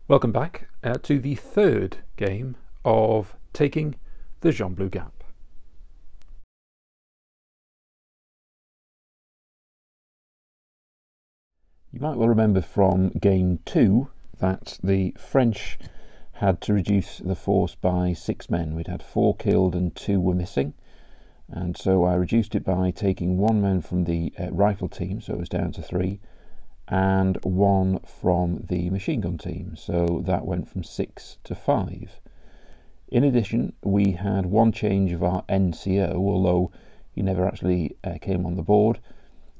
Welcome back to the third game of taking the Gembloux Gap. You might well remember from game 2 that the French had to reduce the force by 6 men. We'd had 4 killed and 2 were missing, and so I reduced it by taking 1 man from the rifle team, so it was down to 3, and 1 from the machine gun team, so that went from 6 to 5. In addition, we had 1 change of our NCO, although he never actually came on the board,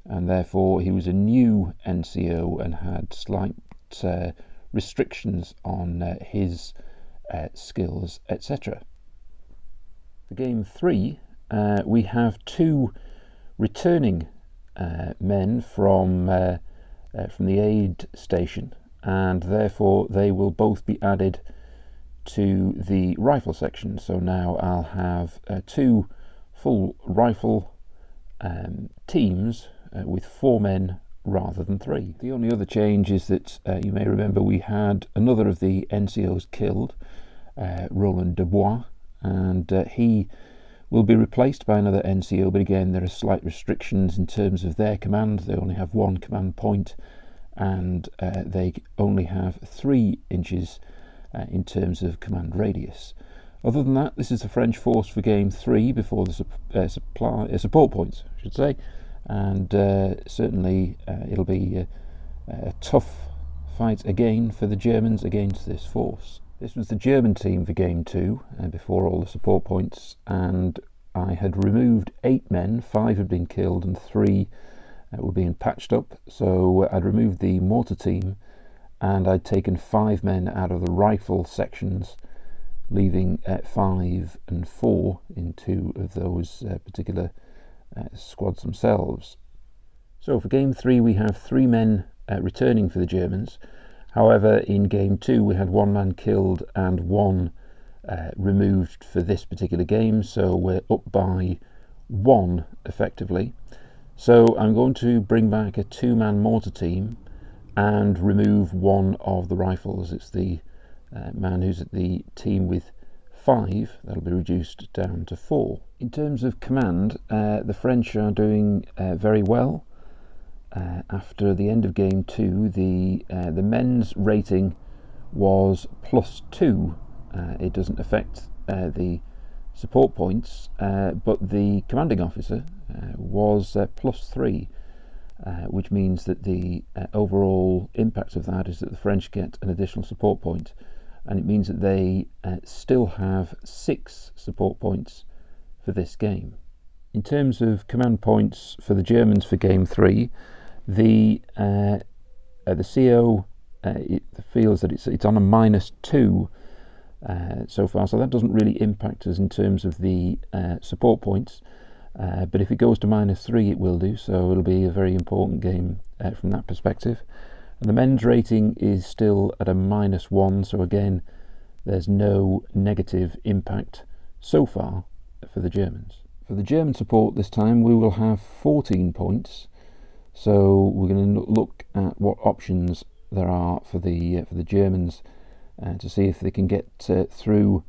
and therefore he was a new NCO and had slight restrictions on his skills, etc. For game 3, we have 2 returning men from the aid station, and therefore they will both be added to the rifle section. So now I'll have 2 full rifle teams with 4 men rather than 3. The only other change is that you may remember we had another of the NCOs killed, Roland Dubois, and he will be replaced by another NCO, but again there are slight restrictions in terms of their command. They only have 1 command point, and they only have 3 inches in terms of command radius. Other than that, this is the French force for game 3 before the support points, I should say, and certainly it'll be a tough fight again for the Germans against this force. This was the German team for game 2 before all the support points, and I had removed 8 men, 5 had been killed and 3 were being patched up. So I'd removed the mortar team and I'd taken 5 men out of the rifle sections, leaving 5 and 4 in 2 of those particular squads themselves. So for game 3 we have 3 men returning for the Germans. However, in game 2 we had 1 man killed and 1 removed for this particular game, so we're up by 1 effectively. So I'm going to bring back a 2-man mortar team and remove 1 of the rifles. It's the man who's at the team with 5, that'll be reduced down to 4. In terms of command, the French are doing very well. After the end of game 2, the men's rating was +2. It doesn't affect the support points, but the commanding officer was +3, which means that the overall impact of that is that the French get an additional support point, and it means that they still have 6 support points for this game. In terms of command points for the Germans for game 3, the CO feels that it's on a -2 so far, so that doesn't really impact us in terms of the support points, but if it goes to -3 it will do, so it'll be a very important game from that perspective. And the men's rating is still at a -1, so again there's no negative impact so far for the Germans. For the German support this time we will have 14 points, so we're going to look at what options there are for the Germans to see if they can get through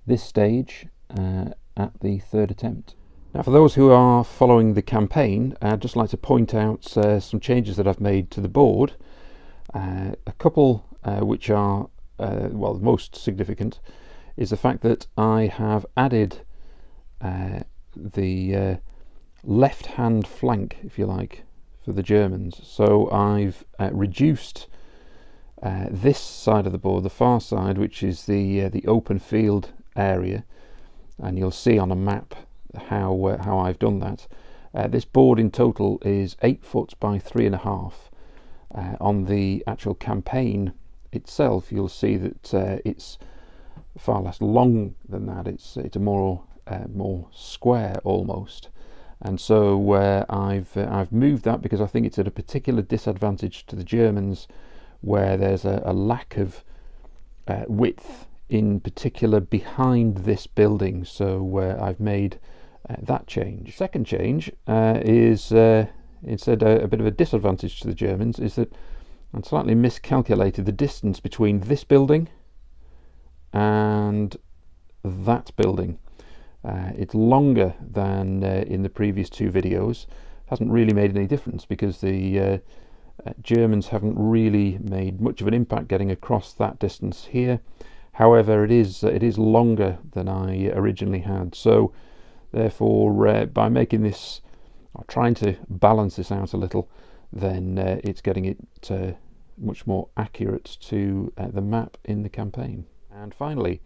this stage at the 3rd attempt. Now, for those who are following the campaign, I'd just like to point out some changes that I've made to the board. A couple which are, well, the most significant is the fact that I have added the left-hand flank, if you like, for the Germans. So I've reduced this side of the board, the far side, which is the open field area, and you'll see on a map how I've done that. This board in total is 8 foot by 3.5. On the actual campaign itself, you'll see that it's far less long than that. It's a more square almost, and so I've moved that because I think it's at a particular disadvantage to the Germans, where there's a lack of width, in particular behind this building. So I've made that change. Second change is instead a bit of a disadvantage to the Germans, is that and slightly miscalculated the distance between this building and that building. It's longer than in the previous two videos. Hasn't really made any difference because the Germans haven't really made much of an impact getting across that distance here. However, it is longer than I originally had, so therefore by making this, or trying to balance this out a little, then it's getting it much more accurate to the map in the campaign. And finally,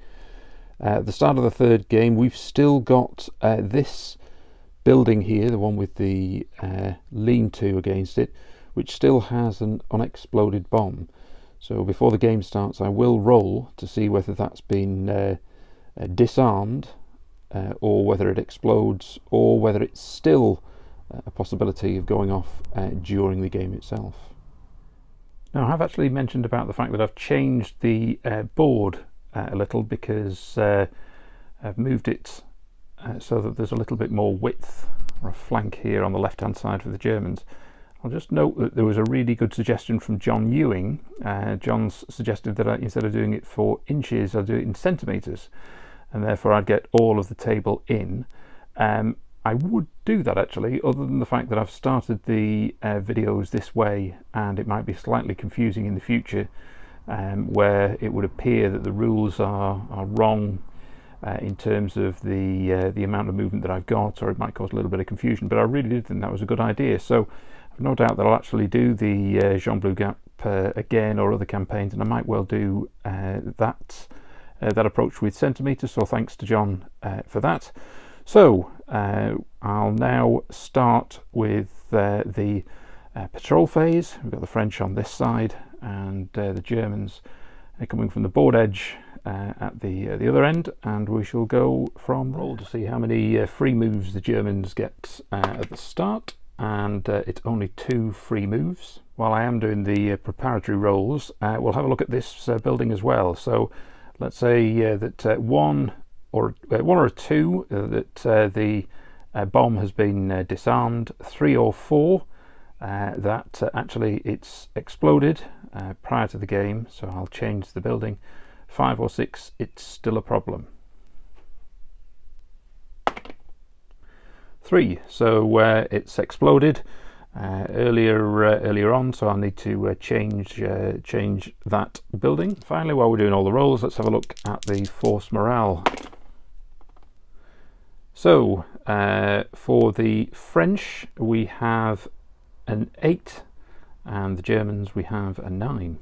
at the start of the third game, we've still got this building here, the one with the lean-to against it, which still has an unexploded bomb. So before the game starts, I will roll to see whether that's been disarmed, or whether it explodes, or whether it's still a possibility of going off during the game itself. Now, I have actually mentioned about the fact that I've changed the board a little, because I've moved it so that there's a little bit more width, or a flank here on the left hand side for the Germans. I'll just note that there was a really good suggestion from John Ewing. John's suggested that instead of doing it for inches, I'll do it in centimetres, and therefore I'd get all of the table in. I would do that actually, other than the fact that I've started the videos this way, and it might be slightly confusing in the future, where it would appear that the rules are wrong in terms of the amount of movement that I've got, or it might cause a little bit of confusion. But I really did think that was a good idea, so I've no doubt that I'll actually do the Gembloux Gap again, or other campaigns, and I might well do that approach with centimetres, so thanks to John for that. So I'll now start with the patrol phase. We've got the French on this side, and the Germans coming from the board edge at the other end, and we shall go from roll to see how many free moves the Germans get at the start. And it's only 2 free moves. While I am doing the preparatory rolls, we'll have a look at this building as well. So let's say that one or a 2 that the bomb has been disarmed, 3 or 4 that actually it's exploded prior to the game, so I'll change the building. 5 or 6, it's still a problem. 3, so it's exploded earlier on, so I'll need to change that building. Finally, while we're doing all the rolls, let's have a look at the force morale. So for the French we have an 8, and the Germans we have a 9.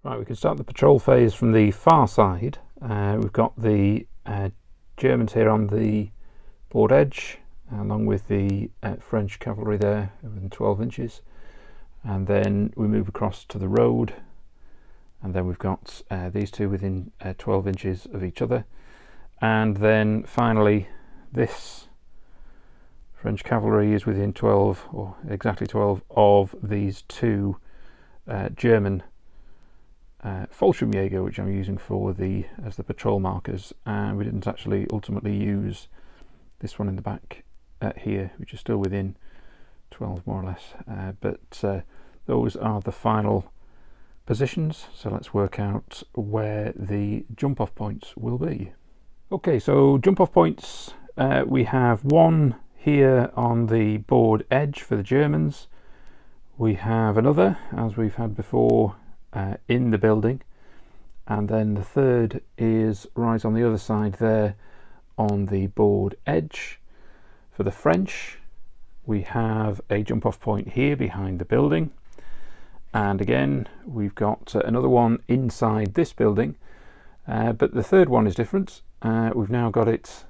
Right, we can start the patrol phase from the far side. We've got the Germans here on the board edge, along with the French cavalry there within 12 inches. And then we move across to the road, and then we've got these two within 12 inches of each other. And then finally, this French cavalry is within 12, or exactly 12, of these two German Fallschirmjäger, which I'm using for as the patrol markers. And we didn't actually ultimately use this one in the back here, which is still within 12 more or less, but those are the final positions. So let's work out where the jump off points will be. Okay, so jump off points, we have 1 here on the board edge for the Germans. We have another, as we've had before, in the building, and then the third is right on the other side there on the board edge. For the French, we have a jump off point here behind the building, and again we've got another one inside this building, but the third one is different. We've now got it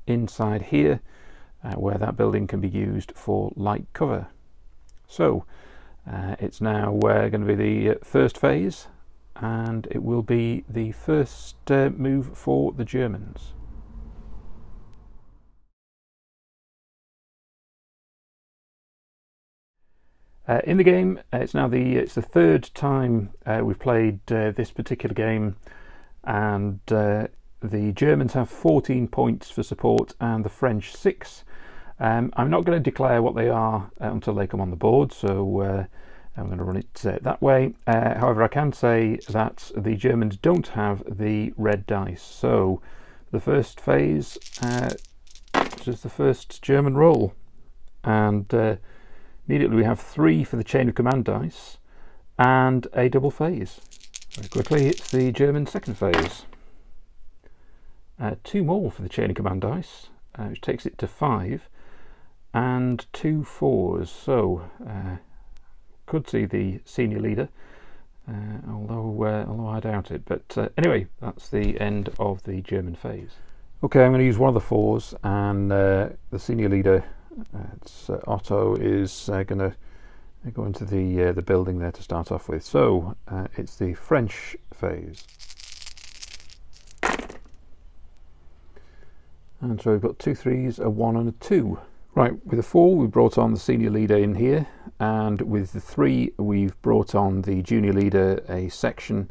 inside here, where that building can be used for light cover. So it's now going to be the first phase, and it will be the first move for the Germans. In the game, it's the third time we've played this particular game, and the Germans have 14 points for support and the French 6. I'm not going to declare what they are until they come on the board, so I'm going to run it that way. However, I can say that the Germans don't have the red dice. So the first phase is the first German roll, and immediately we have 3 for the chain of command dice and a double phase. Very quickly, it's the German second phase. 2 more for the chain of command dice, which takes it to 5, and 2 4s. So could see the senior leader, although I doubt it. But anyway, that's the end of the German phase. Okay, I'm going to use one of the 4s, and the senior leader, Otto, is going to go into the building there to start off with. So it's the French phase. And so we've got 2 3s, a 1 and a 2. Right, with a 4 we brought on the senior leader in here, and with the 3 we've brought on the junior leader, a section,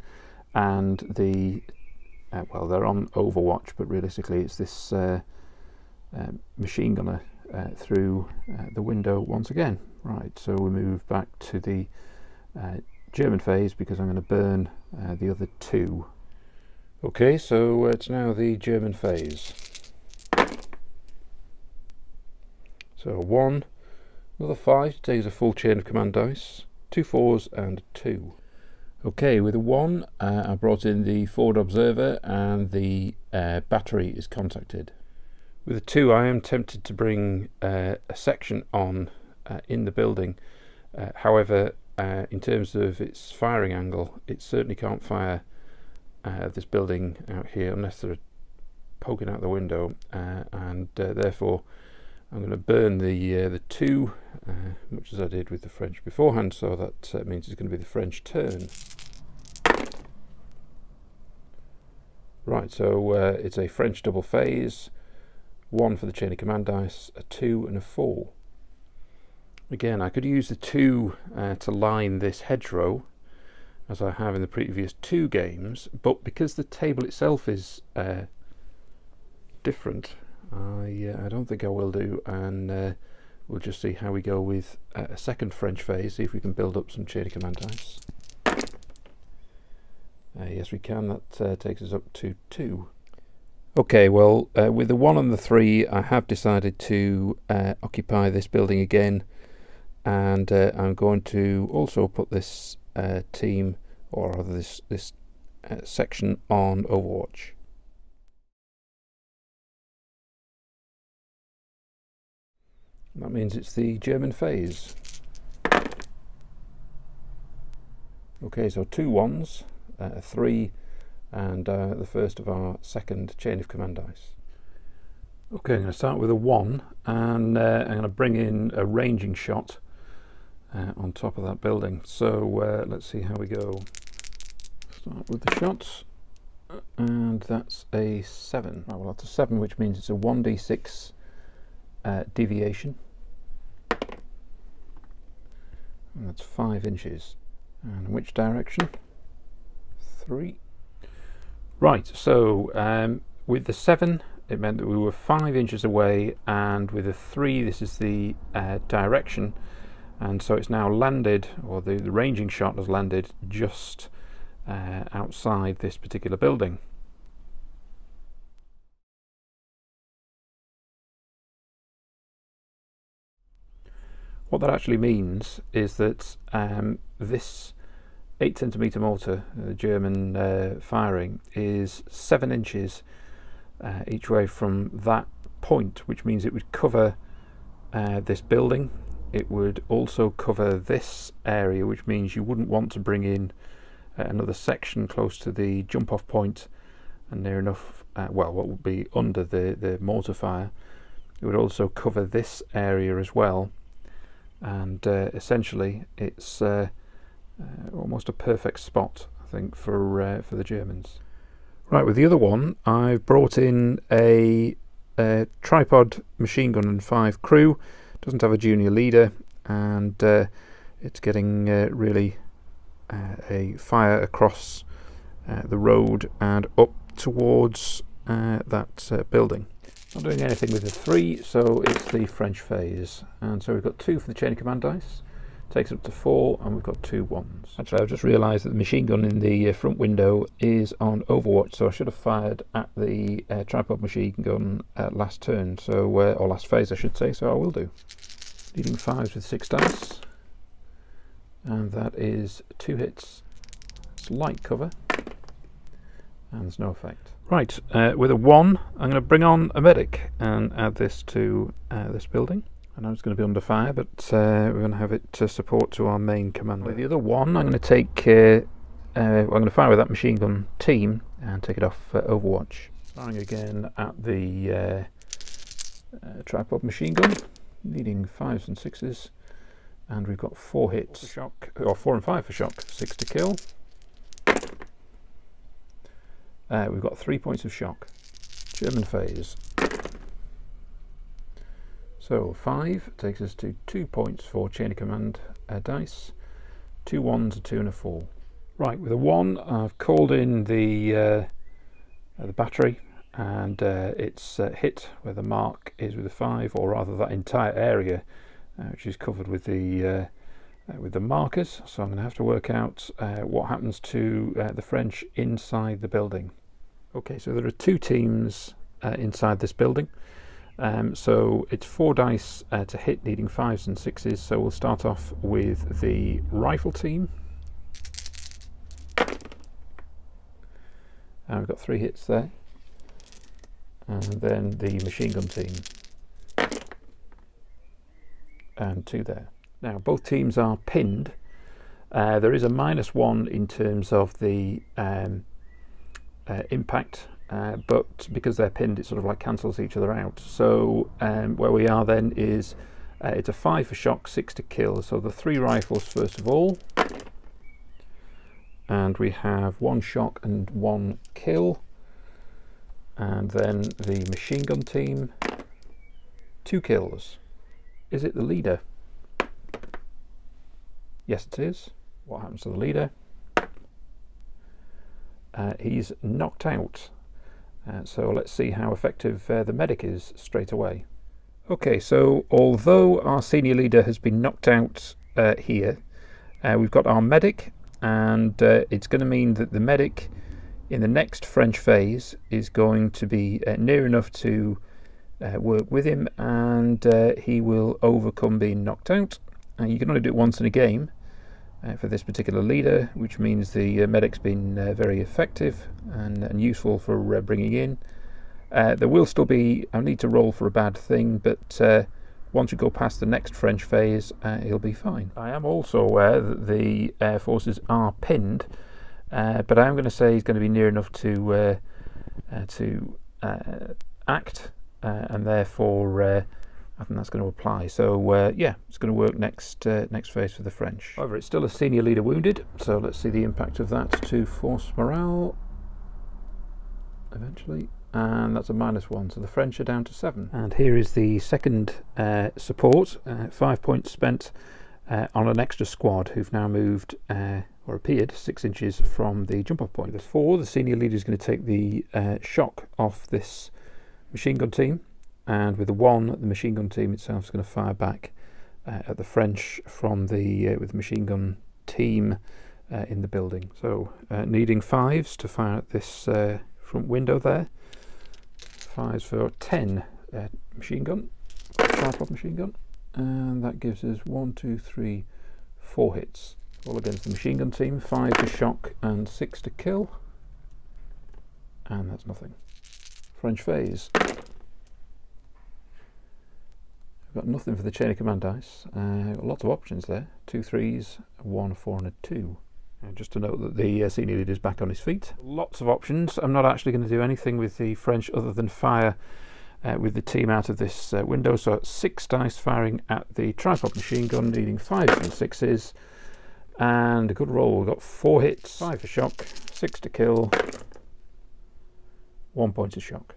and the well, they're on Overwatch, but realistically it's this machine gunner through the window once again. Right, so we move back to the German phase because I'm going to burn the other 2. Okay, so it's now the German phase. So 1, another 5 takes a full chain of command dice, 2 4s and a 2. Okay, with a 1 I brought in the forward observer, and the battery is contacted. With a 2 I am tempted to bring a section on in the building. However, in terms of its firing angle, it certainly can't fire this building out here unless they're poking out the window, and therefore I'm going to burn the 2, much as I did with the French beforehand, so that means it's going to be the French turn. Right, so it's a French double phase, 1 for the chain of command dice, a 2 and a 4. Again, I could use the 2 to line this hedgerow, as I have in the previous 2 games, but because the table itself is different, I don't think I will do, and we'll just see how we go with a second French phase, see if we can build up some chain of command dice. Yes, we can. That takes us up to 2. Okay, well, with the 1 and the 3 I have decided to occupy this building again, and I'm going to also put this team, or rather this section, on Overwatch. That means it's the German phase. Okay, so 2 1s, a 3, and the first of our second chain of command dice. Okay, I'm going to start with a 1, and I'm going to bring in a ranging shot on top of that building. So let's see how we go. Start with the shots, and that's a 7. Right, well, that's a 7, which means it's a 1d6 deviation, and that's 5 inches. And in which direction? 3. Right, so with the 7 it meant that we were 5 inches away, and with the 3 this is the direction, and so it's now landed, or the ranging shot has landed just outside this particular building. What that actually means is that this 8cm mortar, the German firing, is 7 inches each way from that point, which means it would cover this building. It would also cover this area, which means you wouldn't want to bring in another section close to the jump off point and near enough, well, what would be under the mortar fire. It would also cover this area as well, and essentially it's almost a perfect spot, I think, for the Germans. Right, with the other one I've brought in a tripod machine gun and 5 crew. Doesn't have a junior leader, and it's getting really a fire across the road and up towards that building. Not doing anything with the 3, so it's the French phase. And so we've got 2 for the chain of command dice. Takes it up to 4, and we've got 2 ones. Actually, I've just realised that the machine gun in the front window is on Overwatch, so I should have fired at the tripod machine gun last turn, so or last phase I should say, so I will do. Leading 5s with 6 dice, and that is 2 hits. It's light cover, and there's no effect. Right, with a 1, I'm going to bring on a medic and add this to this building. I know it's going to be under fire, but we're going to have it to support to our main commander. With the other 1, I'm going to take, I'm going to fire with that machine gun team and take it off Overwatch. Firing again at the tripod machine gun, needing 5s and 6s, and we've got 4 hits for shock, or 4 and 5 for shock, 6 to kill. We've got 3 points of shock. German phase. So 5 takes us to 2 points for chain of command dice, 2 1s, a 2 and a 4. Right, with a 1 I've called in the battery, and it's hit where the mark is with a 5, or rather that entire area which is covered with the markers. So I'm going to have to work out what happens to the French inside the building. Okay, so there are 2 teams inside this building. So it's 4 dice to hit, needing 5s and 6s. So we'll start off with the rifle team. And we've got 3 hits there. And then the machine gun team. And 2 there. Now both teams are pinned. There is a -1 in terms of the impact. But because they're pinned, it sort of like cancels each other out. So where we are then is it's a 5 for shock, 6 to kill. So the 3 rifles first of all, and we have 1 shock and 1 kill, and then the machine gun team, 2 kills. Is it the leader? Yes, it is. What happens to the leader? He's knocked out. So let's see how effective the medic is straight away. Okay, so although our senior leader has been knocked out here, we've got our medic, and it's going to mean that the medic in the next French phase is going to be near enough to work with him, and he will overcome being knocked out. You can only do it once in a game for this particular leader, which means the medic's been very effective and useful for bringing in. There will still be, I need to roll for a bad thing, but once we go past the next French phase, he'll be fine. I am also aware that the air forces are pinned, but I'm going to say he's going to be near enough to act, and therefore I think that's going to apply. So yeah, it's going to work next phase for the French. However, it's still a senior leader wounded, so let's see the impact of that to force morale eventually, and that's a -1, so the French are down to 7. And here is the second support, 5 points spent on an extra squad who've now moved or appeared 6 inches from the jump off point. The 4, the senior leader is going to take the shock off this machine gun team. And with the 1, the machine gun team itself is going to fire back at the French from the with the machine gun team in the building. So needing 5s to fire at this front window there. 5s for 10 machine gun, tripod machine gun, and that gives us 1, 2, 3, 4 hits. All against the machine gun team. 5 to shock and 6 to kill, and that's nothing. French phase. We've got nothing for the chain of command dice. Lots of options there. 2 3s, 1 4 and a 2. Just to note that the senior leader is back on his feet. Lots of options. I'm not actually going to do anything with the French other than fire with the team out of this window. So 6 dice firing at the tripod machine gun, needing 5s and 6s. And a good roll. We've got 4 hits, 5 for shock, 6 to kill, 1 point of shock.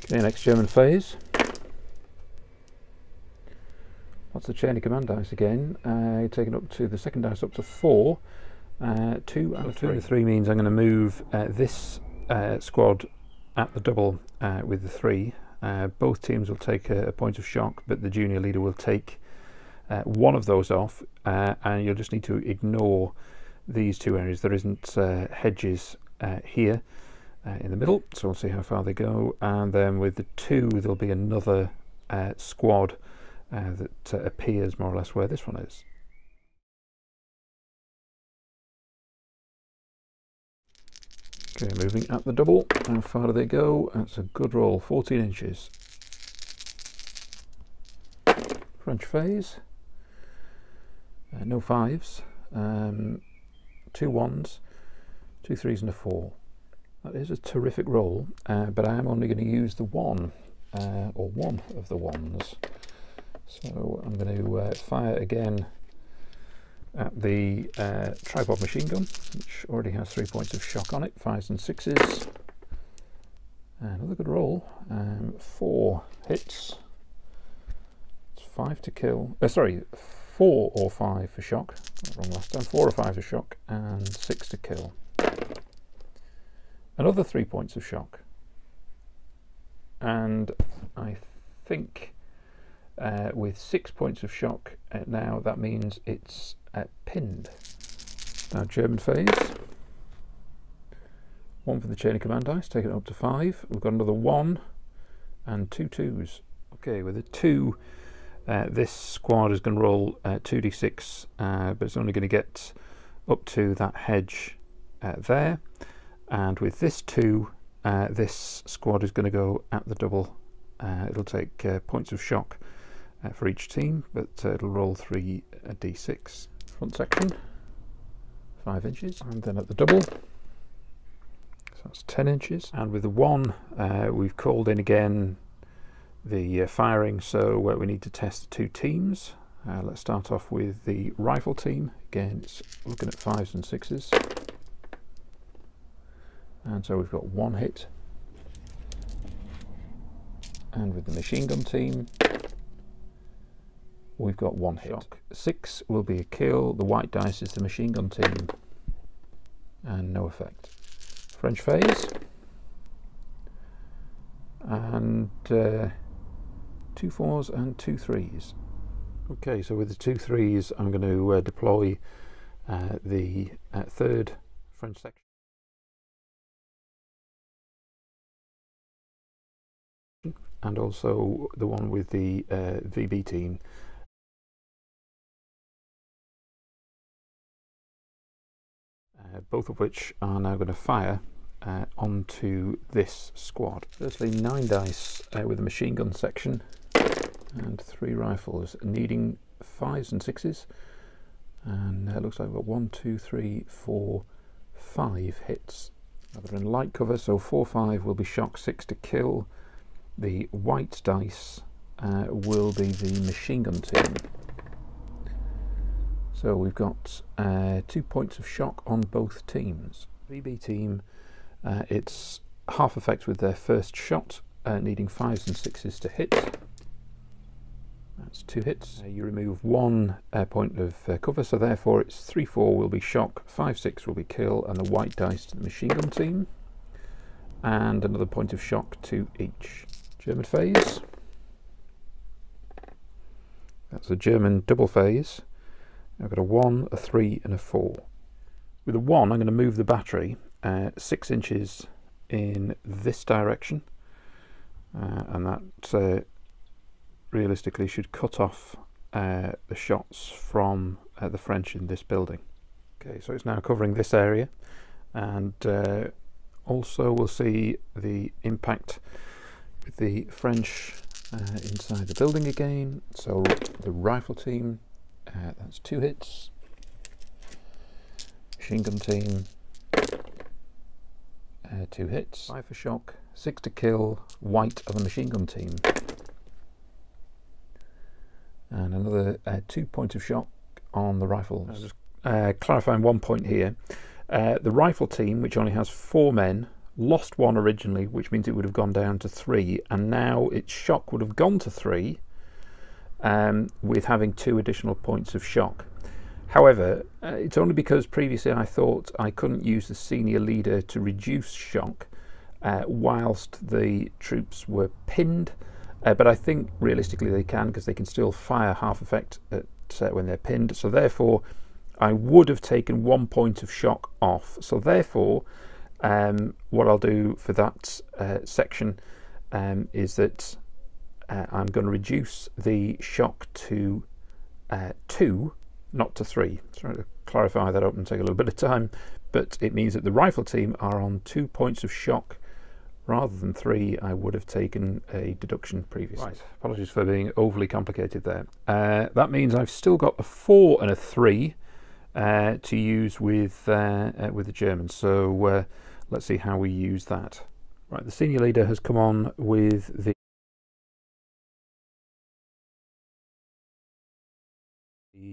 Okay, next German phase. That's the chain of command dice again, taken up to the second dice up to 4. 2 and 2 and 3 means I'm going to move this squad at the double with the 3, Both teams will take a point of shock, but the junior leader will take one of those off, and you'll just need to ignore these two areas. There isn't hedges here in the middle, so we'll see how far they go. And then with the 2, there'll be another squad that appears more or less where this one is. Okay, moving at the double. How far do they go? That's a good roll, 14 inches. French phase. No 5s. 2 1s, 2 3s and a 4. That is a terrific roll, but I am only going to use the 1, or one of the 1s. So I'm going to fire again at the tripod machine gun, which already has 3 points of shock on it, 5s and 6s. Another good roll, 4 hits. It's 5 to kill. Sorry, 4 or 5 for shock. Got wrong last time. 4 or 5 for shock, and 6 to kill. Another 3 points of shock. And I think with 6 points of shock now, that means it's pinned. Now German phase. 1 for the chain of command dice, take it up to 5. We've got another 1 and 2 2s. Okay, with a 2, this squad is going to roll 2d6, but it's only going to get up to that hedge there. And with this 2, this squad is going to go at the double. It'll take points of shock for each team, but it'll roll 3 d6. Front section, 5 inches, and then at the double, so that's 10 inches. And with the 1, we've called in again the firing, so we need to test the 2 teams. Let's start off with the rifle team. Again, it's looking at 5s and 6s. And so we've got 1 hit. And with the machine gun team, we've got 1 hit. Shock. 6 will be a kill. The white dice is the machine gun team, and no effect. French phase, and 2 4s and 2 3s. Okay, so with the 2 3s, I'm going to deploy the 3rd French section. And also the one with the VB team. Both of which are now going to fire onto this squad. Firstly, 9 dice with a machine gun section, and 3 rifles, needing 5s and 6s. And it looks like we've got 1, 2, 3, 4, 5 hits. Now they're in light cover, so 4, 5 will be shock, 6 to kill. The white dice will be the machine gun team. So we've got 2 points of shock on both teams. VB team, it's half effect with their first shot, needing 5s and 6s to hit. That's 2 hits. You remove 1 point of cover, so therefore it's 3, 4 will be shock, 5, 6 will be kill, and the white dice to the machine gun team. And another point of shock to each. German phase. That's a German double phase. I've got a 1, a 3 and a 4. With a 1, I'm going to move the battery 6 inches in this direction, and that realistically should cut off the shots from the French in this building. Okay, so it's now covering this area, and also we'll see the impact with the French inside the building again. So the rifle team, that's 2 hits. Machine gun team, 2 hits. 5 for shock, 6 to kill, white of the machine gun team. And another 2 points of shock on the rifles. Just clarifying 1 point here. The rifle team, which only has 4 men, lost 1 originally, which means it would have gone down to 3, and now its shock would have gone to 3 with having 2 additional points of shock. However, it's only because previously I thought I couldn't use the senior leader to reduce shock, whilst the troops were pinned, but I think realistically they can, because they can still fire half effect at, when they're pinned. So therefore I would have taken 1 point of shock off. So therefore what I'll do for that section is that I'm going to reduce the shock to 2, not to 3. Trying to clarify that up and take a little bit of time, but it means that the rifle team are on 2 points of shock rather than 3. I would have taken a deduction previously. Right. Apologies for being overly complicated there. That means I've still got a 4 and a 3 to use with the Germans. So let's see how we use that. Right, the senior leader has come on with the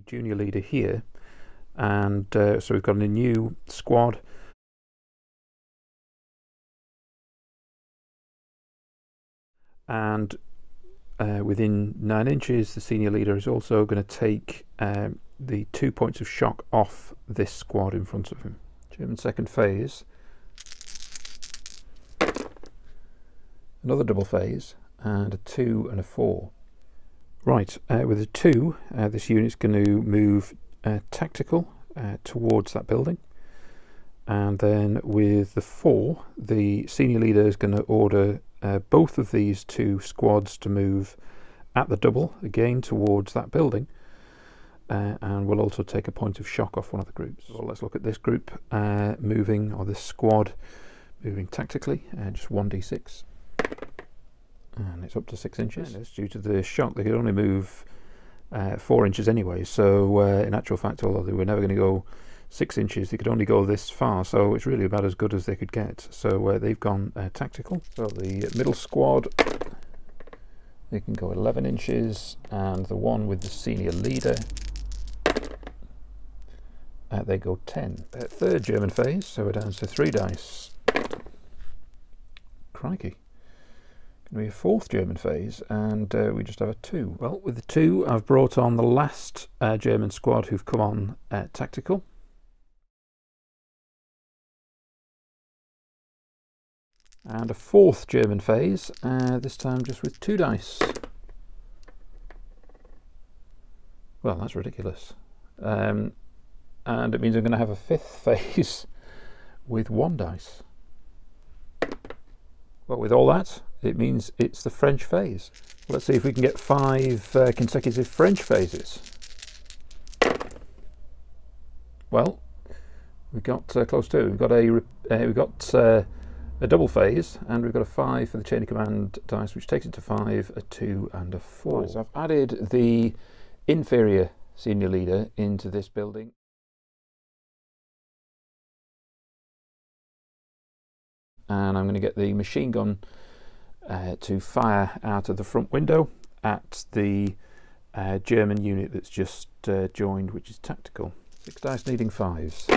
junior leader here, and so we've got a new squad. And within 9 inches, the senior leader is also going to take the 2 points of shock off this squad in front of him. German second phase. Another double phase, and a 2 and a 4. Right, with a 2, this unit's going to move tactical towards that building. And then with the 4, the senior leader is going to order both of these 2 squads to move at the double, again towards that building. And we'll also take a point of shock off one of the groups. So let's look at this group moving, or this squad moving tactically, just 1d6. And it's up to 6 inches. And it's due to the shock. They could only move 4 inches anyway, so in actual fact, although they were never going to go 6 inches, they could only go this far, so it's really about as good as they could get. So they've gone tactical. So the middle squad, they can go 11 inches, and the one with the senior leader, they go 10. Third German phase, so we're down to 3 dice. Crikey. Going to be a 4th German phase, and we just have a 2. Well, with the 2, I've brought on the last German squad who've come on tactical. And a 4th German phase, this time just with 2 dice. Well, that's ridiculous. And it means I'm going to have a 5th phase with 1 dice. Well, with all that, it means it's the French phase. Let's see if we can get 5 consecutive French phases. Well, we got close to it. We've got a double phase, and we've got a 5 for the chain of command dice, which takes it to 5, a 2 and a 4. Right, so I've added the inferior senior leader into this building. And I'm going to get the machine gun to fire out of the front window at the German unit that's just joined, which is tactical. 6 dice needing 5s.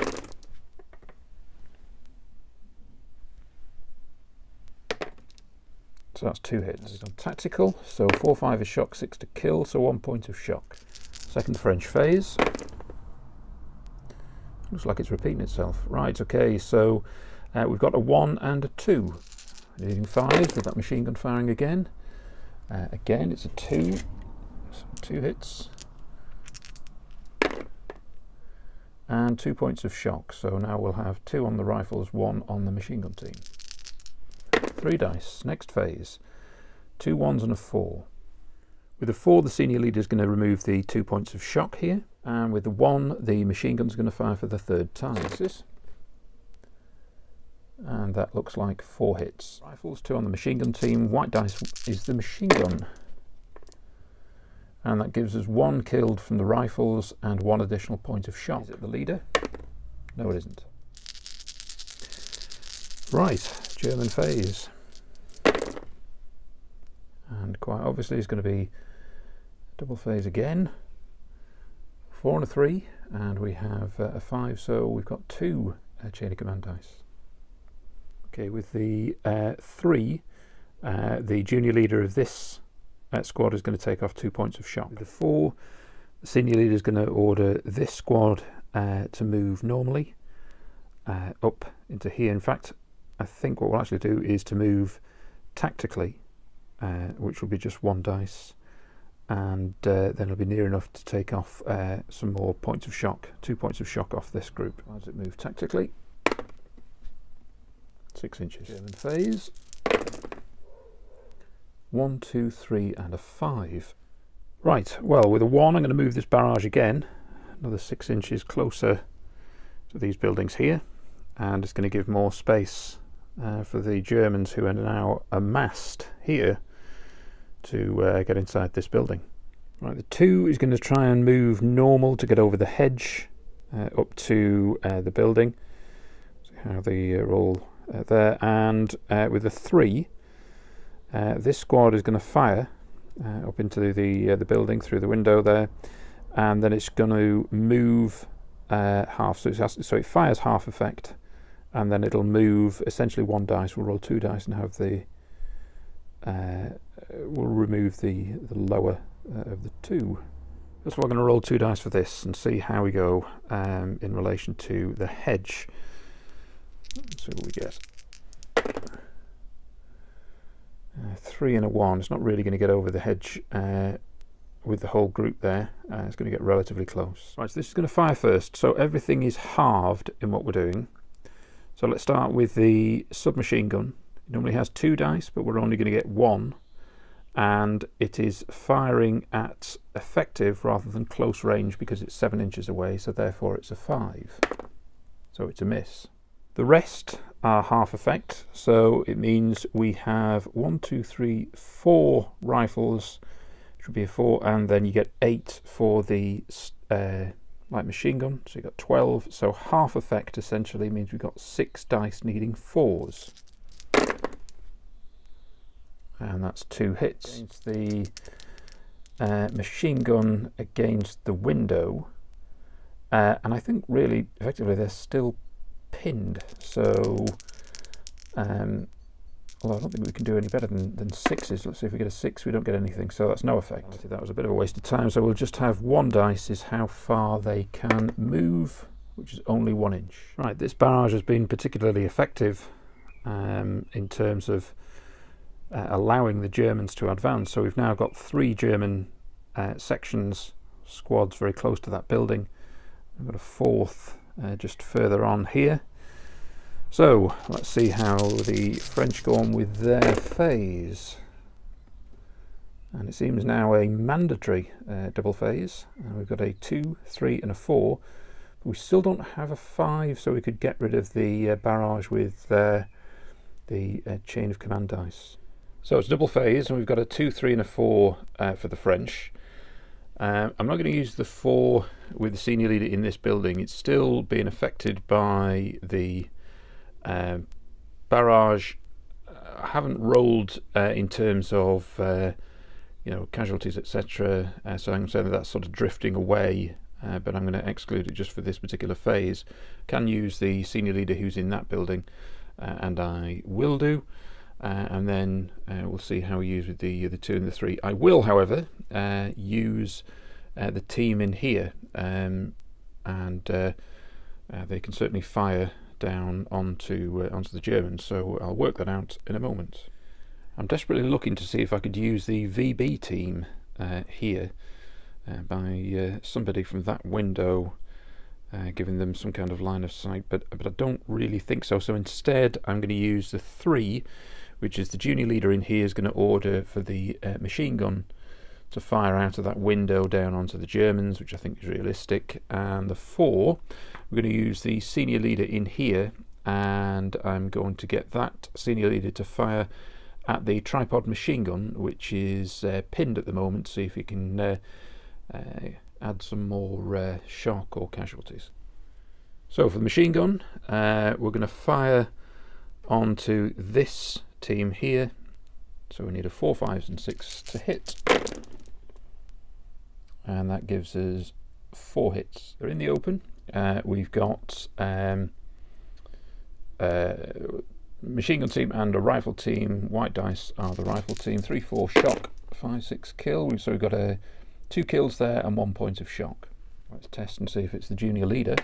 So that's 2 hits. On tactical, so 4, 5 is shock, 6 to kill, so 1 point of shock. Second French phase. Looks like it's repeating itself. Right, okay, so we've got a 1 and a 2. Needing 5 with that machine gun firing again. Again, it's a 2. So 2 hits. And 2 points of shock. So now we'll have 2 on the rifles, 1 on the machine gun team. 3 dice. Next phase. 2 1s and a 4. With the 4, the senior leader is going to remove the 2 points of shock here. And with the 1, the machine gun is going to fire for the 3rd time. And that looks like 4 hits. Rifles, 2 on the machine gun team. White dice is the machine gun. And that gives us 1 killed from the rifles and 1 additional point of shock. Is it the leader? No, it isn't. Right, German phase. And quite obviously it's going to be double phase again. 4 and a 3, and we have a 5, so we've got 2 chain of command dice. Okay, with the 3, the junior leader of this squad is going to take off 2 points of shock. With the 4, the senior leader is going to order this squad to move normally up into here. In fact, I think what we'll actually do is to move tactically, which will be just 1 dice, and then it'll be near enough to take off some more points of shock, 2 points of shock off this group. How does it move tactically? 6 inches. German phase. 1, 2, 3 and a 5. Right, well, with a 1 I'm going to move this barrage again, another 6 inches closer to these buildings here, and it's going to give more space for the Germans who are now amassed here to get inside this building. Right, the 2 is going to try and move normal to get over the hedge up to the building. See how they are all there, and with the 3, this squad is going to fire up into the building through the window there, and then it's going to move half. So it fires half effect, and then it'll move essentially 1 dice. We'll roll 2 dice and have the we'll remove the lower of the 2. That's why I'm going to roll 2 dice for this and see how we go in relation to the hedge. Let's see what we get. 3 and a 1. It's not really going to get over the hedge with the whole group there. It's going to get relatively close. Right, so this is going to fire first. So everything is halved in what we're doing. So let's start with the submachine gun. It normally has 2 dice, but we're only going to get 1. And it is firing at effective rather than close range because it's 7 inches away, so therefore it's a 5. So it's a miss. The rest are half effect, so it means we have 1, 2, 3, 4 rifles, which would be a 4, and then you get 8 for the light machine gun, so you got 12. So half effect essentially means we've got 6 dice needing 4s. And that's 2 hits. Against the machine gun against the window, and I think really effectively they're still pinned, so although I don't think we can do any better than 6s. Let's see if we get a 6. We don't get anything, so that's no effect. That was a bit of a waste of time, so we'll just have 1 dice is how far they can move, which is only 1 inch. Right, this barrage has been particularly effective in terms of allowing the Germans to advance. So we've now got 3 German sections, squads very close to that building. We've got a 4th just further on here. So let's see how the French go on with their phase. And it seems now a mandatory double phase. And we've got a 2, 3 and a 4. But we still don't have a 5, so we could get rid of the barrage with the chain of command dice. So it's double phase, and we've got a 2, 3 and a 4 for the French. I'm not going to use the 4 with the senior leader in this building. It's still being affected by the barrage. I haven't rolled in terms of casualties, etc. So I'm saying that that's sort of drifting away, but I'm going to exclude it just for this particular phase. Can use the senior leader who's in that building, and I will do. And then we'll see how we use with the 2 and the 3. I will, however, use the team in here, and they can certainly fire down onto the Germans. So I'll work that out in a moment. I'm desperately looking to see if I could use the VB team here by somebody from that window, giving them some kind of line of sight, but I don't really think so. So instead, I'm going to use the 3. Which is the junior leader in here is going to order for the machine gun to fire out of that window down onto the Germans, which I think is realistic. And the 4, we're going to use the senior leader in here, and I'm going to get that senior leader to fire at the tripod machine gun, which is pinned at the moment, see if we can add some more shock or casualties. So for the machine gun, we're going to fire onto this team here, so we need a 4, 5 and 6 to hit, and that gives us 4 hits. They're in the open. We've got machine gun team and a rifle team. White dice are the rifle team. 3, 4 shock, 5, 6 kill. So we've got 2 kills there and 1 point of shock. Let's test and see if it's the junior leader.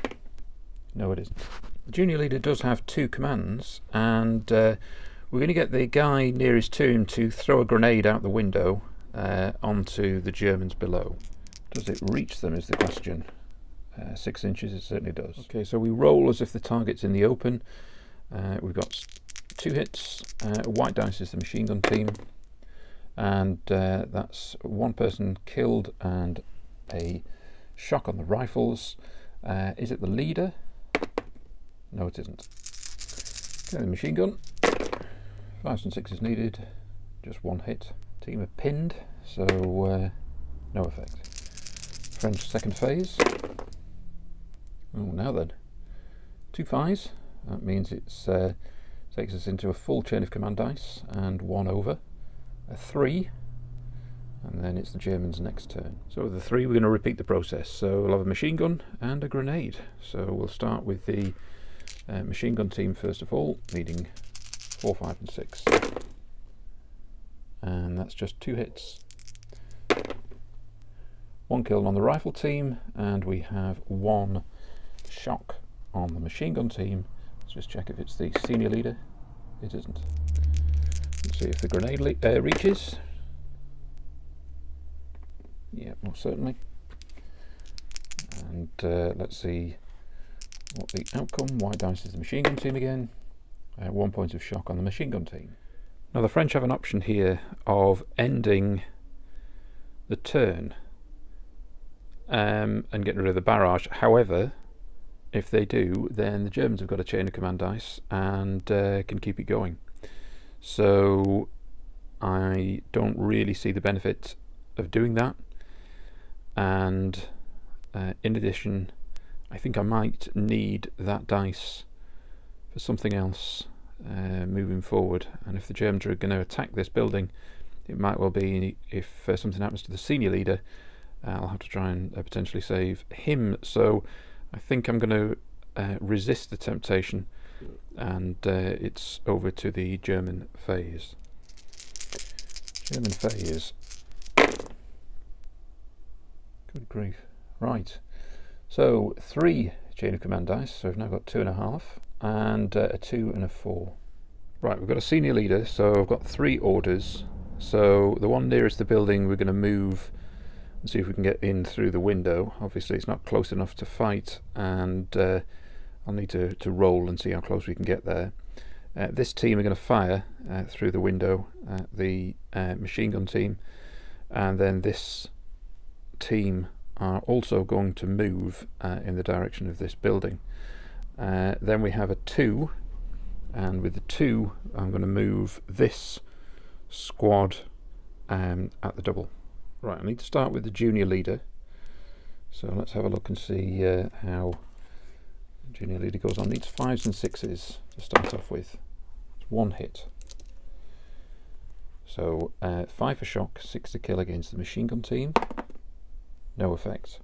No, it isn't. The junior leader does have 2 commands, and we're going to get the guy nearest to him to throw a grenade out the window onto the Germans below. Does it reach them is the question. 6 inches, it certainly does. Okay, so we roll as if the target's in the open. We've got 2 hits. White dice is the machine gun team, and that's 1 person killed and a shock on the rifles. Is it the leader? No, it isn't. Okay, the machine gun. 5s and 6s needed. Just 1 hit. Team are pinned, so no effect. French second phase. Oh, now then. 2 5s. That means it takes us into a full chain of command dice and 1 over. A 3. And then it's the Germans' next turn. So with the 3, we're going to repeat the process. So we'll have a machine gun and a grenade. So we'll start with the machine gun team first of all, needing 4, 5 and 6. And that's just 2 hits. 1 kill on the rifle team, and we have 1 shock on the machine gun team. Let's just check if it's the senior leader. It isn't. Let's see if the grenade reaches. Yeah, most certainly. And let's see what the outcome. White dice is the machine gun team again. 1 point of shock on the machine gun team. Now the French have an option here of ending the turn and getting rid of the barrage. However, if they do, then the Germans have got a chain of command dice and can keep it going. So I don't really see the benefit of doing that. And in addition, I think I might need that dice for something else moving forward. And if the Germans are going to attack this building, it might well be if something happens to the senior leader, I'll have to try and potentially save him. So I think I'm going to resist the temptation, and it's over to the German phase. German phase. Good grief. Right. So 3 chain of command dice, so we've now got 2.5, and a 2 and a 4. Right, we've got a senior leader, so I've got 3 orders. So the one nearest the building we're going to move and see if we can get in through the window. Obviously it's not close enough to fight, and I'll need to roll and see how close we can get there. This team are going to fire through the window at the machine gun team, and then this team are also going to move in the direction of this building. Then we have a 2, and with the 2 I'm going to move this squad at the double. Right, I need to start with the junior leader, so let's have a look and see how the junior leader goes on. Needs 5s and 6s to start off with. It's 1 hit. So 5 for shock, 6 to kill against the machine gun team. No effect.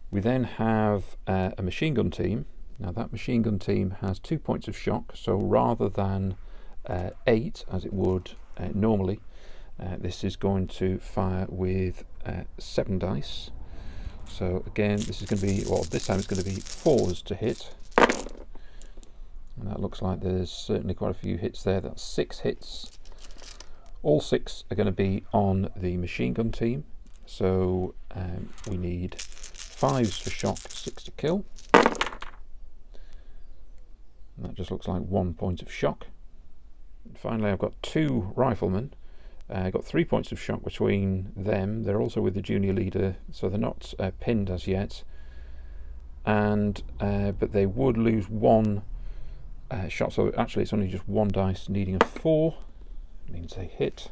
We then have a machine gun team. Now that machine gun team has 2 points of shock, so rather than 8 as it would normally, this is going to fire with 7 dice. So again, this is going to be, well, this time it's going to be 4s to hit. And that looks like there's certainly quite a few hits there. That's 6 hits. All 6 are going to be on the machine gun team. So we need 5s for shock, 6 to kill. And that just looks like 1 point of shock. And finally, I've got 2 riflemen. I've got 3 points of shock between them. They're also with the junior leader, so they're not pinned as yet. And but they would lose 1 shot. So actually, it's only just 1 dice, needing a 4. It means they hit.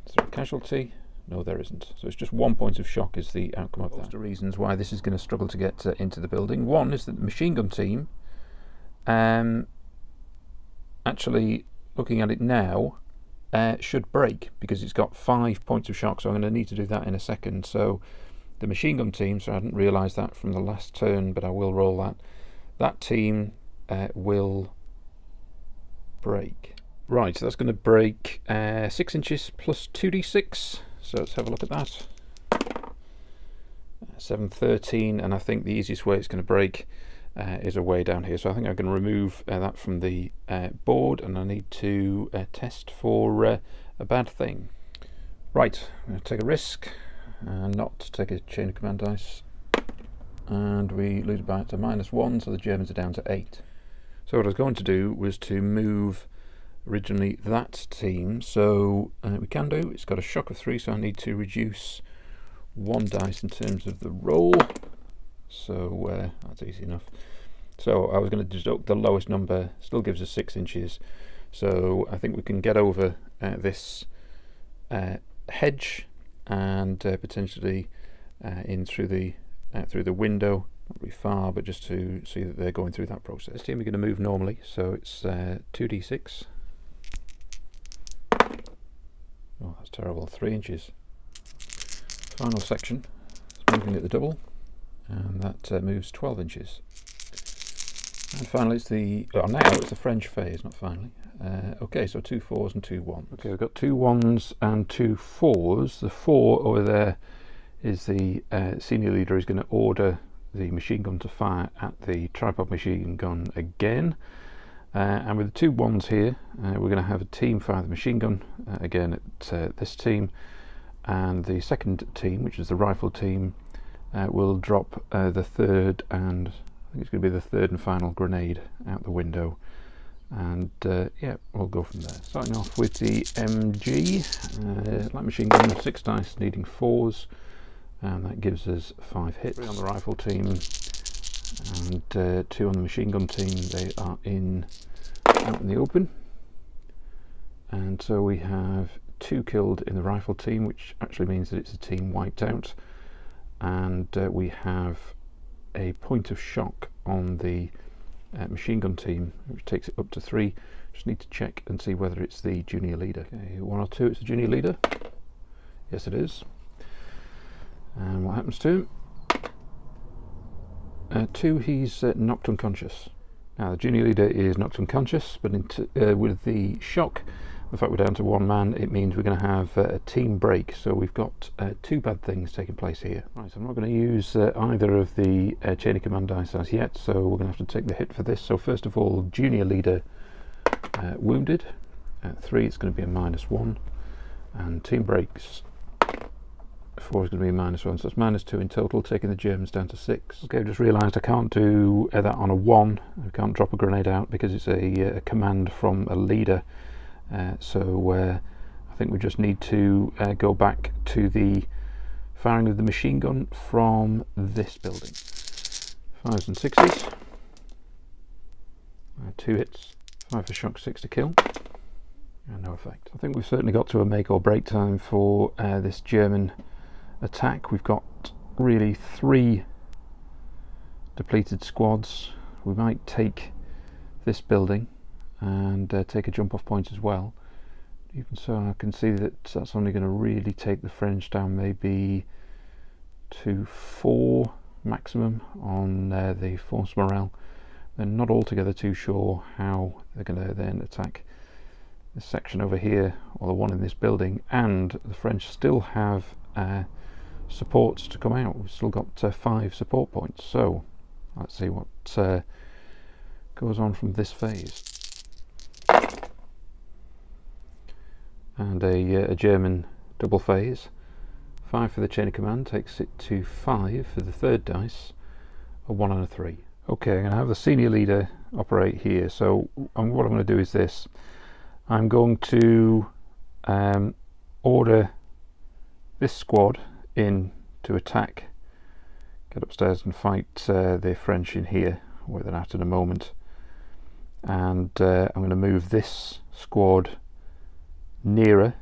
Is there a casualty? No, there isn't. So it's just 1 point of shock is the outcome of that. Most of the reasons why this is going to struggle to get into the building. One is that the machine gun team, actually looking at it now, should break because it's got 5 points of shock. So I'm going to need to do that in a second. So the machine gun team, so I hadn't realised that from the last turn, but I will roll that. That team will break. Right, so that's going to break 6 inches plus 2d6. So let's have a look at that. 713, and I think the easiest way it's going to break is away down here. So I think I'm going to remove that from the board, and I need to test for a bad thing. Right, I'm going to take a risk and not take a chain of command dice, and we lose back to -1, so the Germans are down to 8. So what I was going to do was to move originally that team, so we can do. It's got a shock of 3, so I need to reduce 1 dice in terms of the roll, so that's easy enough. So I was going to deduct the lowest number, still gives us 6 inches, so I think we can get over this hedge and potentially in through the window. Not really far, but just to see that they're going through that process. This team we're going to move normally, so it's 2d6. Oh, that's terrible, 3 inches. Final section, it's moving at the double, and that moves 12 inches. And finally it's now it's the French phase, not finally. Okay, so 2 4s and 2 1s. Okay, we've got 2 1s and 2 4s. The 4 over there is the senior leader is going to order the machine gun to fire at the tripod machine gun again. And with the 2 1s here, we're going to have a team fire the machine gun again at this team. And the second team, which is the rifle team, will drop the third, and I think it's going to be the third and final grenade out the window. And yeah, we'll go from there. Starting off with the MG, light machine gun, 6 dice needing 4s, and that gives us 5 hits. 3 on the rifle team and 2 on the machine gun team. They are out in the open, and so we have 2 killed in the rifle team, which actually means that it's a team wiped out, and we have a point of shock on the machine gun team, which takes it up to 3. Just need to check and see whether it's the junior leader. Okay, 1 or 2, it's the junior leader. Yes, it is. And what happens to him? 2, he's knocked unconscious. Now the junior leader is knocked unconscious, but with the shock, the fact we're down to 1 man, it means we're going to have a team break. So we've got 2 bad things taking place here. Right, so I'm not going to use either of the chain of command dice as yet, so we're going to have to take the hit for this. So first of all, junior leader wounded. At 3, it's going to be a -1, and team breaks. 4 is going to be a -1, so it's -2 in total, taking the Germans down to 6. Okay, I've just realised I can't do that on a 1. I can't drop a grenade out because it's a command from a leader. So I think we just need to go back to the firing of the machine gun from this building. 5s and 6s. 2 hits. 5 for shock, 6 to kill. And no effect. I think we've certainly got to a make or break time for this German attack. We've got really 3 depleted squads. We might take this building and take a jump off point as well. Even so, I can see that that's only going to really take the French down maybe to 4 maximum on the force morale. They're not altogether too sure how they're going to then attack this section over here, or the one in this building, and the French still have supports to come out. We've still got 5 support points, so let's see what goes on from this phase. And a German double phase. 5 for the chain of command takes it to 5 for the third dice, a 1 and a 3. Okay, I'm going to have the senior leader operate here. So what I'm going to do is this. I'm going to order this squad in to attack, get upstairs and fight the French in here, where they're at in a moment. And I'm going to move this squad nearer,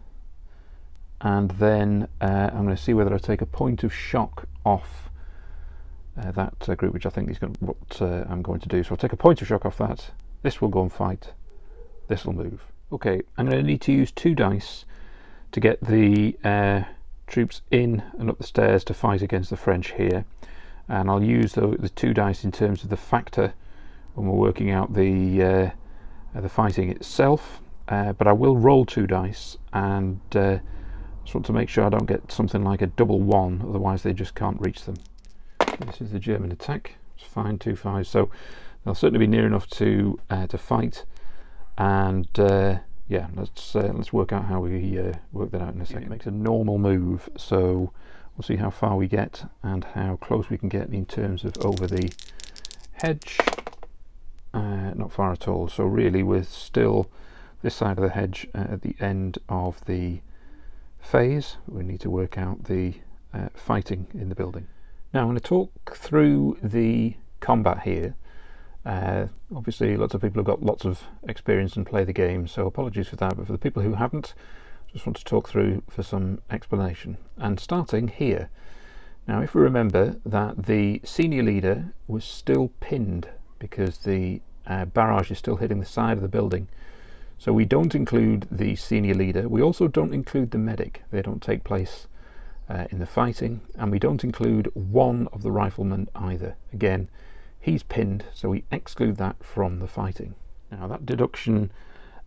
and then I'm going to see whether I take a point of shock off that group, which I think is what I'm going to do. So I'll take a point of shock off that. This will go and fight. This will move. Okay, I'm going to need to use 2 dice to get the troops in and up the stairs to fight against the French here, and I'll use the 2 dice in terms of the factor when we're working out the fighting itself. But I will roll 2 dice, and just want to make sure I don't get something like a double 1, otherwise they just can't reach them. This is the German attack. It's fine, 2-5. So they'll certainly be near enough to fight. And yeah, let's work out how we work that out in a second. It makes a normal move, so we'll see how far we get and how close we can get in terms of over the hedge. Not far at all. So really, we're still this side of the hedge at the end of the phase. We need to work out the fighting in the building. Now I'm going to talk through the combat here. Obviously lots of people have got lots of experience and play the game, so apologies for that, but for the people who haven't, just want to talk through for some explanation. And starting here, now if we remember that the senior leader was still pinned because the barrage is still hitting the side of the building, so we don't include the senior leader. We also don't include the medic. They don't take place in the fighting, and we don't include one of the riflemen either. Again, he's pinned, so we exclude that from the fighting. Now that deduction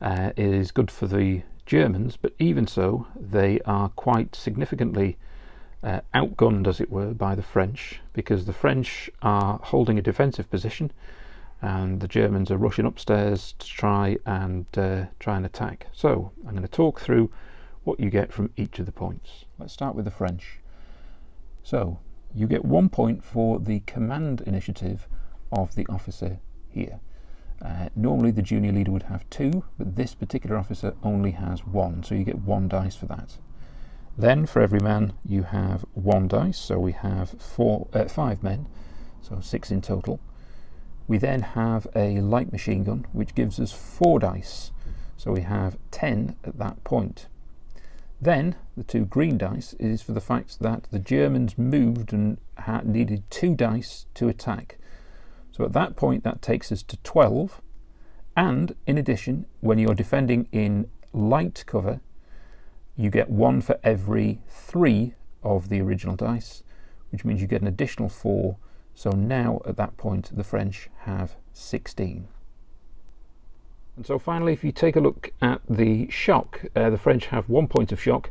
is good for the Germans, but even so, they are quite significantly outgunned, as it were, by the French, because the French are holding a defensive position and the Germans are rushing upstairs to try and attack. So I'm going to talk through what you get from each of the points. Let's start with the French. So you get 1 point for the command initiative of the officer here. Normally the junior leader would have 2, but this particular officer only has 1, so you get 1 dice for that. Then for every man you have 1 dice, so we have 5 men, so 6 in total. We then have a light machine gun, which gives us 4 dice, so we have 10 at that point. Then the 2 green dice is for the fact that the Germans moved and needed 2 dice to attack. So at that point that takes us to 12, and in addition, when you're defending in light cover, you get 1 for every 3 of the original dice, which means you get an additional 4. So now at that point the French have 16. And so finally, if you take a look at the shock, the French have 1 point of shock,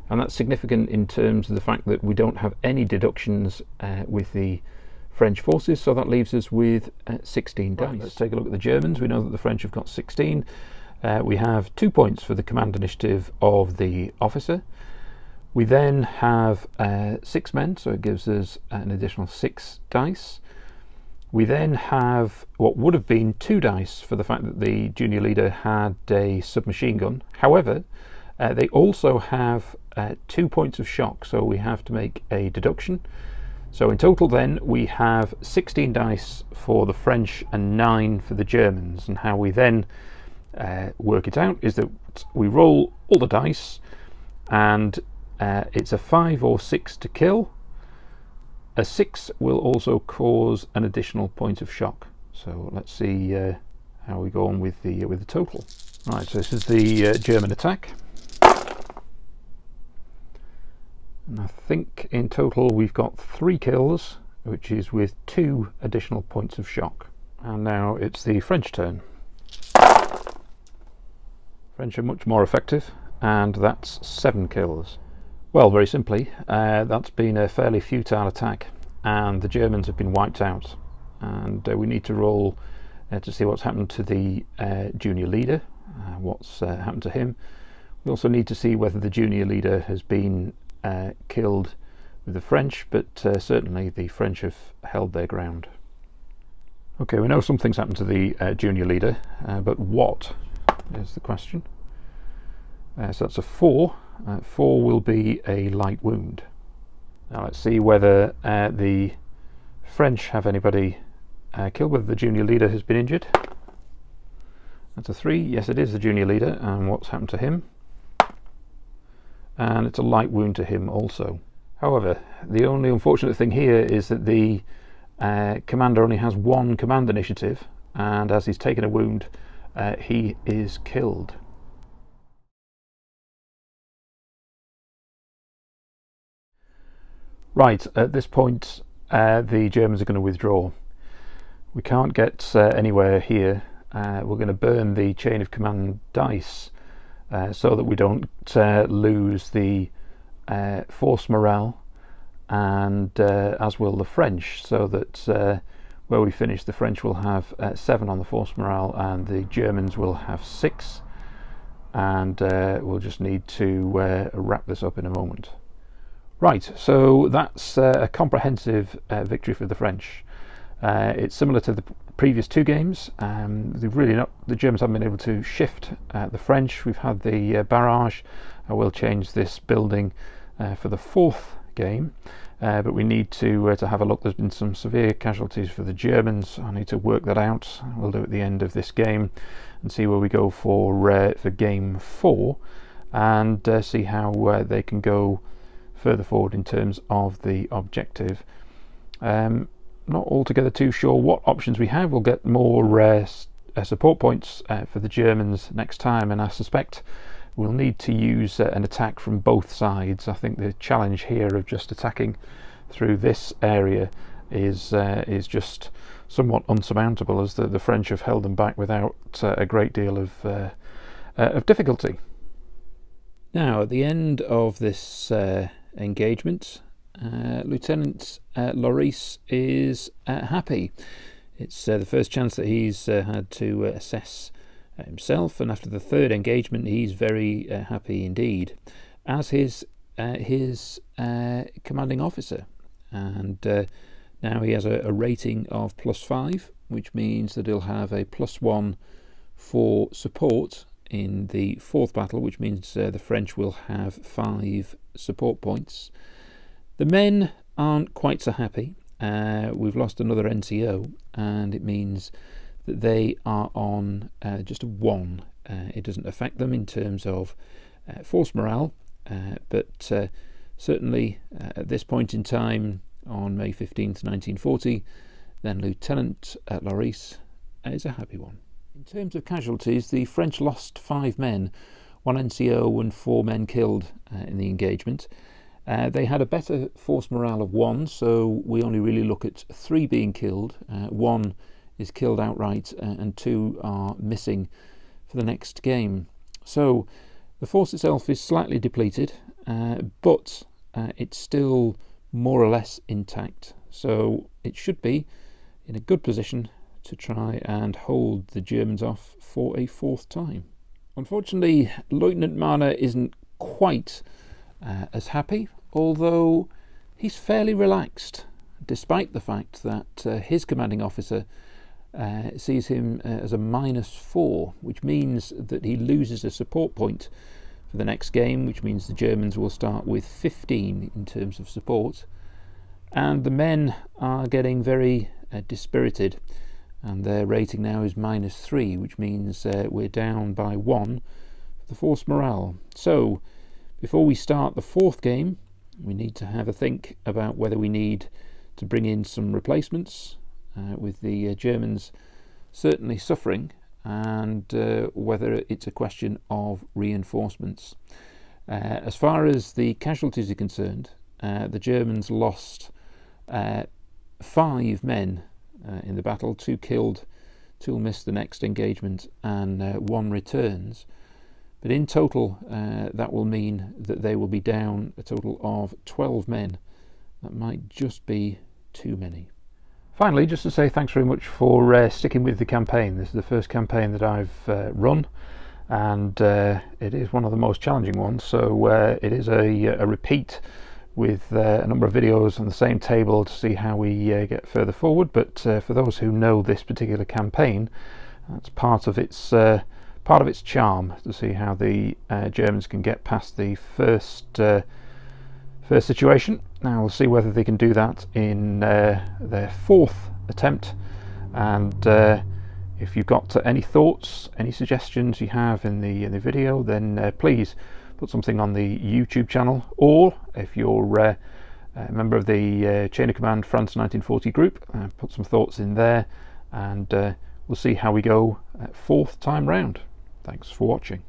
and that's significant in terms of the fact that we don't have any deductions with the French forces, so that leaves us with 16 dice. Right, let's take a look at the Germans. We know that the French have got 16. We have 2 points for the command initiative of the officer. We then have 6 men, so it gives us an additional 6 dice. We then have what would have been 2 dice for the fact that the junior leader had a submachine gun. However, they also have 2 points of shock, so we have to make a deduction. So in total then we have 16 dice for the French and 9 for the Germans. And how we then work it out is that we roll all the dice, and it's a 5 or 6 to kill. A 6 will also cause an additional point of shock. So let's see how we go on with the total. Right, so this is the German attack. And I think in total we've got 3 kills, which is with 2 additional points of shock. And now it's the French turn. French are much more effective, and that's 7 kills. Well, very simply, that's been a fairly futile attack, and the Germans have been wiped out. And we need to roll to see what's happened to the junior leader, what's happened to him. We also need to see whether the junior leader has been killed with the French, but certainly the French have held their ground. Okay, we know something's happened to the junior leader, but what is the question? So that's a 4. 4 will be a light wound. Now let's see whether the French have anybody killed, whether the junior leader has been injured. That's a 3. Yes, it is the junior leader, and what's happened to him? And it's a light wound to him also. However, the only unfortunate thing here is that the commander only has 1 command initiative, and as he's taken a wound, he is killed. Right, at this point the Germans are going to withdraw. We can't get anywhere here. We're going to burn the chain of command dice so that we don't lose the force morale and as will the French, so that where we finish, the French will have 7 on the force morale and the Germans will have 6, and we'll just need to wrap this up in a moment. Right, so that's a comprehensive victory for the French. It's similar to the previous 2 games. The Germans haven't been able to shift the French. We've had the barrage. I will change this building for the 4th game, but we need to have a look. There's been some severe casualties for the Germans. I need to work that out. We'll do it at the end of this game and see where we go for game 4, and see how they can go further forward in terms of the objective. Not altogether too sure what options we have. We'll get more support points for the Germans next time, and I suspect we'll need to use an attack from both sides. I think the challenge here of just attacking through this area is just somewhat unsurmountable, as the French have held them back without a great deal of difficulty. Now, at the end of this engagement, Lieutenant Loris is happy. It's the first chance that he's had to assess himself, and after the 3rd engagement he's very happy indeed, as his commanding officer, and now he has a rating of +5, which means that he'll have a +1 for support in the 4th battle, which means the French will have 5 support points. The men aren't quite so happy. We've lost another NCO, and it means that they are on just a 1. It doesn't affect them in terms of force morale, but certainly at this point in time, on May 15th 1940, then Lieutenant Loris is a happy one. In terms of casualties, the French lost 5 men, 1 NCO and 4 men killed in the engagement. They had a better force morale of 1, so we only really look at 3 being killed. 1 is killed outright, and 2 are missing for the next game. So the force itself is slightly depleted, but it's still more or less intact, so it should be in a good position to try and hold the Germans off for a 4th time. Unfortunately, Lieutenant Mana isn't quite as happy, although he's fairly relaxed, despite the fact that his commanding officer sees him as a -4, which means that he loses a support point for the next game, which means the Germans will start with 15 in terms of support, and the men are getting very dispirited, and their rating now is -3, which means we're down by 1 for the force morale. So before we start the 4th game, we need to have a think about whether we need to bring in some replacements, with the Germans certainly suffering, and whether it's a question of reinforcements. As far as the casualties are concerned, the Germans lost 5 men in the battle, 2 killed, 2 missed the next engagement, and 1 returns. But in total, that will mean that they will be down a total of 12 men. That might just be too many. Finally, just to say thanks very much for sticking with the campaign. This is the first campaign that I've run, and it is one of the most challenging ones, so it is a repeat with a number of videos on the same table to see how we get further forward. But for those who know this particular campaign, that's part of its charm, to see how the Germans can get past the first situation. Now we'll see whether they can do that in their 4th attempt, and if you've got any thoughts, any suggestions you have in the video, then please put something on the YouTube channel, or if you're a member of the Chain of Command France 1940 group, put some thoughts in there, and we'll see how we go 4th time round. Thanks for watching.